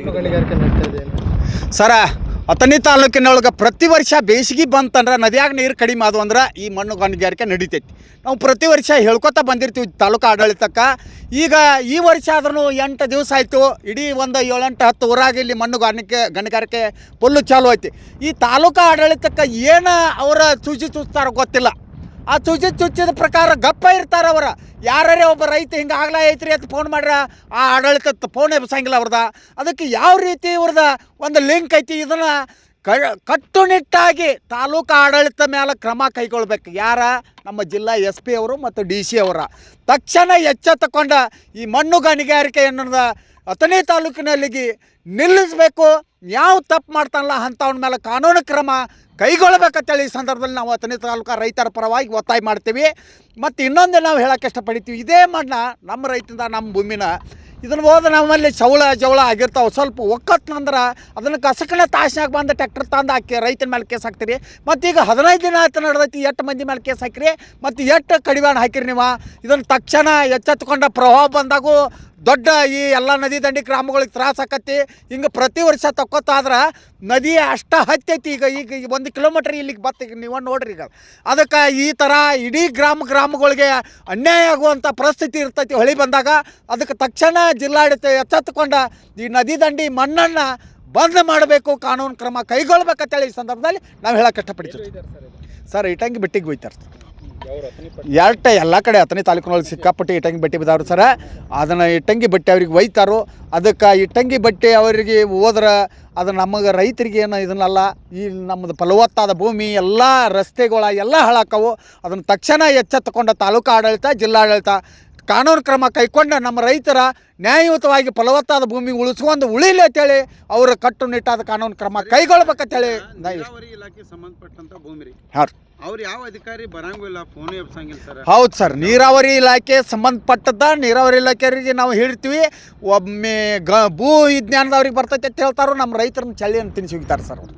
ಗಣಿಗಾರಿಕೆ ನಡೀತಾ ಇದೆ ಸರ ಅಥಣಿ ತಾಲೂಕಿನೊಳಗೆ ಪ್ರತಿ ವರ್ಷ ಬೇಸಿಗೆ ಬಂತಂದ್ರೆ ನದಿಯಾಗ ನೀರು ಕಡಿಮೆ ಆದವು ಅಂದ್ರೆ ಈ ಮಣ್ಣು ಗಣಿಗಾರಿಕೆ ನಡೀತೈತಿ. ನಾವು ಪ್ರತಿ ವರ್ಷ ಹೇಳ್ಕೊತಾ ಬಂದಿರ್ತೀವಿ ತಾಲೂಕು ಆಡಳಿತಕ್ಕೆ. ಈಗ ಈ ವರ್ಷ ಆದ್ರೂ 8 ದಿವಸ ಆಯಿತು, ಇಡೀ ಒಂದು 7-8-10 ಊರಾಗ ಇಲ್ಲಿ ಮಣ್ಣು ಗಣಿಗಾರಿಕೆ ಫುಲ್ಲು ಚಾಲು ಐತಿ. ಈ ತಾಲೂಕು ಆಡಳಿತಕ್ಕೆ ಏನು ಅವರ ಸೂಚಿ ಚುಚ್ತಾರೋ ಗೊತ್ತಿಲ್ಲ. ಆ ಚುಚ್ಚಿದ ಪ್ರಕಾರ ಗಪ್ಪ ಇರ್ತಾರೆ ಅವರು. ಯಾರೇ ಒಬ್ಬ ರೈತ ಹಿಂಗೆ ಆಗ್ಲಾ ಐತ್ರಿ ಅಂತ ಫೋನ್ ಮಾಡ್ರೆ ಆ ಆಡಳಿತ ಫೋನ್ ಎಬ್ಸಂಗಿಲ್ಲ ಅವ್ರದ. ಅದಕ್ಕೆ ಯಾವ ರೀತಿ ಇವ್ರದ ಒಂದು ಲಿಂಕ್ ಐತಿ, ಇದನ್ನು ಕಟ್ಟುನಿಟ್ಟಾಗಿ ತಾಲೂಕು ಆಡಳಿತ ಮೇಲೆ ಕ್ರಮ ಕೈಗೊಳ್ಬೇಕು. ಯಾರ ನಮ್ಮ ಜಿಲ್ಲಾ SP ಅವರು ಮತ್ತು DC ಅವರ ತಕ್ಷಣ ಎಚ್ಚೆತ್ತುಕೊಂಡ ಈ ಮಣ್ಣು ಗಣಿಗಾರಿಕೆಯನ್ನು ಅಥಣಿ ತಾಲೂಕಿನಲ್ಲಿಗೆ ನಿಲ್ಲಿಸಬೇಕು. ಯಾವ ತಪ್ಪು ಮಾಡ್ತಾನಲ್ಲ ಅಂಥವ್ನ ಮೇಲೆ ಕಾನೂನು ಕ್ರಮ ಕೈಗೊಳ್ಳಬೇಕಂತೇಳಿ ಈ ಸಂದರ್ಭದಲ್ಲಿ ನಾವು ಅಥಣಿ ತಾಲೂಕು ರೈತರ ಪರವಾಗಿ ಒತ್ತಾಯ ಮಾಡ್ತೀವಿ. ಮತ್ತು ಇನ್ನೊಂದು ನಾವು ಹೇಳೋಕ್ಕೆ ಇಷ್ಟಪಡ್ತೀವಿ, ಇದೇ ಮಣ್ಣು ನಮ್ಮ ರೈತರಿಂದ ನಮ್ಮ ಭೂಮಿನ ಇದನ್ನು ಹೋದ ನಮ್ಮಲ್ಲಿ ಜವಳ ಆಗಿರ್ತಾವೆ. ಸ್ವಲ್ಪ ಒಕ್ಕತ್ನಂದ್ರೆ ಅದನ್ನು ಕಸಕನ ತಾಸಿನಾಗ ಬಂದು ಟ್ಯಾಕ್ಟರ್ ತಂದು ಹಾಕಿ ರೈತನ ಮೇಲೆ ಕೇಸ್ ಹಾಕ್ತೀರಿ. ಮತ್ತು ಈಗ 15 ದಿನ ಆಯ್ತು ನಡೆದೈತಿ, 8 ಮಂದಿ ಮೇಲೆ ಕೇಸ್ ಹಾಕಿರಿ, ಮತ್ತು 8 ಕಡಿವಾಣ ಹಾಕಿರಿ ನೀವು. ಇದನ್ನು ತಕ್ಷಣ ಎಚ್ಚೆತ್ತುಕೊಂಡ ಪ್ರವಾಹ ಬಂದಾಗೂ ದೊಡ್ಡ ಈ ಎಲ್ಲ ನದಿ ದಂಡಿ ಗ್ರಾಮಗಳಿಗೆ ತ್ರಾಸ ಆಕತಿ. ಹಿಂಗೆ ಪ್ರತಿ ವರ್ಷ ತಕ್ಕೊತ್ತಾದ್ರೆ ನದಿ ಅಷ್ಟು ಹತ್ತೈತಿ. ಈಗ 1 ಕಿಲೋಮೀಟ್ರ್ ಇಲ್ಲಿಗೆ ಬತ್ತ ನೀವು ನೋಡ್ರಿ. ಈಗ ಅದಕ್ಕೆ ಈ ಥರ ಇಡೀ ಗ್ರಾಮಗಳಿಗೆ ಅನ್ಯಾಯ ಆಗುವಂಥ ಪರಿಸ್ಥಿತಿ ಇರ್ತೈತಿ ಹೊಳಿ ಬಂದಾಗ. ಅದಕ್ಕೆ ತಕ್ಷಣ ಜಿಲ್ಲಾಡಳಿತ ಎಚ್ಚೆತ್ತುಕೊಂಡ ಈ ನದಿ ದಂಡಿ ಮಣ್ಣನ್ನು ಬಂದ್ ಮಾಡಬೇಕು, ಕಾನೂನು ಕ್ರಮ ಕೈಗೊಳ್ಬೇಕಂತೇಳಿ ಈ ಸಂದರ್ಭದಲ್ಲಿ ನಾವು ಹೇಳೋಕೆ ಇಷ್ಟಪಡ್ತೀವಿ. ಸರ್ ಇಟಂಗಿ ಬೆಟ್ಟಿಗೆ ಹೋಯ್ತಾರೆ ಎಲ್ಲ ಕಡೆ ಅಥಣಿ ತಾಲೂಕಿನೊಳಗೆ ಸಿಕ್ಕಾಪಟ್ಟಿ ಇಟಂಗಿ ಬಟ್ಟೆ ಬಿದ್ದಾವ್ರು ಸರ. ಅದನ್ನು ಇಟಂಗಿ ಬಟ್ಟೆ ಅವ್ರಿಗೆ ಒಯ್ತಾರೋ. ಅದಕ್ಕೆ ಇಟಂಗಿ ಬಟ್ಟೆ ಅವರಿಗೆ ಹೋದ್ರೆ ಅದು ನಮಗೆ ರೈತರಿಗೆ ಏನು ಇದನ್ನಲ್ಲ. ಈ ನಮ್ಮದು ಫಲವತ್ತಾದ ಭೂಮಿ ಎಲ್ಲ ರಸ್ತೆಗಳ ಎಲ್ಲ ಹಾಳಾಕವು. ಅದನ್ನು ತಕ್ಷಣ ಎಚ್ಚೆತ್ತುಕೊಂಡ ತಾಲೂಕು ಆಡಳಿತ ಜಿಲ್ಲಾಡಳಿತ ಕಾನೂನು ಕ್ರಮ ಕೈಗೊಂಡು ನಮ್ಮ ರೈತರ ನ್ಯಾಯಯುತವಾಗಿ ಫಲವತ್ತಾದ ಭೂಮಿ ಉಳಿಲಿ ಅಂತೇಳಿ ಅವರು ಕಟ್ಟುನಿಟ್ಟಾದ ಕಾನೂನು ಕ್ರಮ ಕೈಗೊಳ್ಬೇಕಂತೇಳಿ. ಇಲಾಖೆ ಸಂಬಂಧಪಟ್ಟಂತ ಭೂಮಿ ರೀ, ಹಾಂ ಅವ್ರು ಯಾವ ಅಧಿಕಾರಿ ಬರಂಗಿಲ್ಲ, ಫೋನ್ ಎಬ್ಸಂಗಿಲ್ಲ ಸರ್. ಹೌದು ಸರ್, ನೀರಾವರಿ ಇಲಾಖೆ ಸಂಬಂಧಪಟ್ಟದ್ದ ನೀರಾವರಿ ಇಲಾಖೆಯವರಿಗೆ ನಾವು ಹೇಳ್ತೀವಿ. ಒಮ್ಮೆ ಭೂ ವಿಜ್ಞಾನದವ್ರಿಗೆ ಬರ್ತೈತೆ ಅಂತ ಹೇಳ್ತಾರೋ, ನಮ್ಮ ರೈತರನ್ನ ಚಳಿಯನ್ನು ತಿನ್ನಿಸಿ ಹೋಗ್ತಾರೆ ಸರ್ ಅವರು.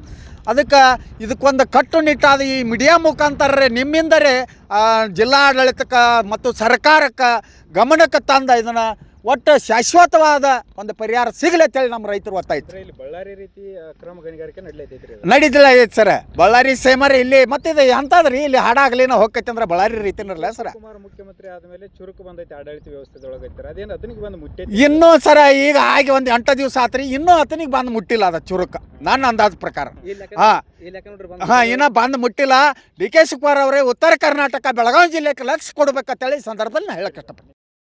ಅದಕ್ಕೆ ಇದಕ್ಕೊಂದು ಕಟ್ಟುನಿಟ್ಟಾದ ಈ ಮೀಡಿಯಾ ಮುಖಾಂತರ ನಿಮ್ಮಿಂದರೇ ಜಿಲ್ಲಾಡಳಿತಕ್ಕೆ ಮತ್ತು ಸರ್ಕಾರಕ್ಕೆ ಗಮನಕ್ಕೆ ತಂದ ಇದನ್ನು ಒಟ್ಟು ಶಾಶ್ವತವಾದ ಒಂದು ಪರಿಹಾರ ಸಿಗಲಿ ಅಂತೇಳಿ ನಮ್ಮ ರೈತರು ಒತ್ತಾಯ್ತು. ಇಲ್ಲಿ ಬಳ್ಳಾರಿ ರೀತಿ ಅಕ್ರಮ ಗಣಿಗಾರಿಕೆ ನಡೀತಿಲ್ಲ ಐತೆ ಸರ್. ಬಳ್ಳಾರಿ ಸೇಮರಿ ಇಲ್ಲಿ ಮತ್ತೆ ಇದು ಎಂತದ್ರಿ, ಇಲ್ಲಿ ಹಾಡಾಗ್ಲಿನ ಹೋಗೈತೆ ಅಂದ್ರೆ ಬಳ್ಳಾರಿ ರೀತಿನಲ್ಲ ಸರ್. ಮುಖ್ಯಮಂತ್ರಿ ಆದಮೇಲೆ ಚುರುಕು ಬಂದೈತೆ ಆಡಳಿತ ವ್ಯವಸ್ಥೆದೊಳಗೆ. ಅದೇನು ಅದನಿಗೆ ಬಂದು ಮುಟ್ಟಿ ಇನ್ನೂ ಸರ ಈಗ ಆಗಿ ಒಂದು 8 ದಿವಸ ಆತ್ರಿ, ಇನ್ನೂ ಅದನಿಗೆ ಬಂದು ಮುಟ್ಟಿಲ್ಲ. ಅದ ಚುರುಕ ನನ್ನ ಅಂದಾಜು ಪ್ರಕಾರ. ಇನ್ನೂ ಬಂದು ಮುಟ್ಟಿಲ್ಲ. DK ಶಿವಕುಮಾರ್ ಅವರೇ ಉತ್ತರ ಕರ್ನಾಟಕ ಬೆಳಗಾವಿ ಜಿಲ್ಲೆಗೆ ಲಕ್ಷ್ಯ ಕೊಡ್ಬೇಕಂತೇಳಿ ಈ ಸಂದರ್ಭದಲ್ಲಿ ನಾನು ಹೇಳಕ್ಕೆ ಇಷ್ಟಪಡ್ತೀನಿ.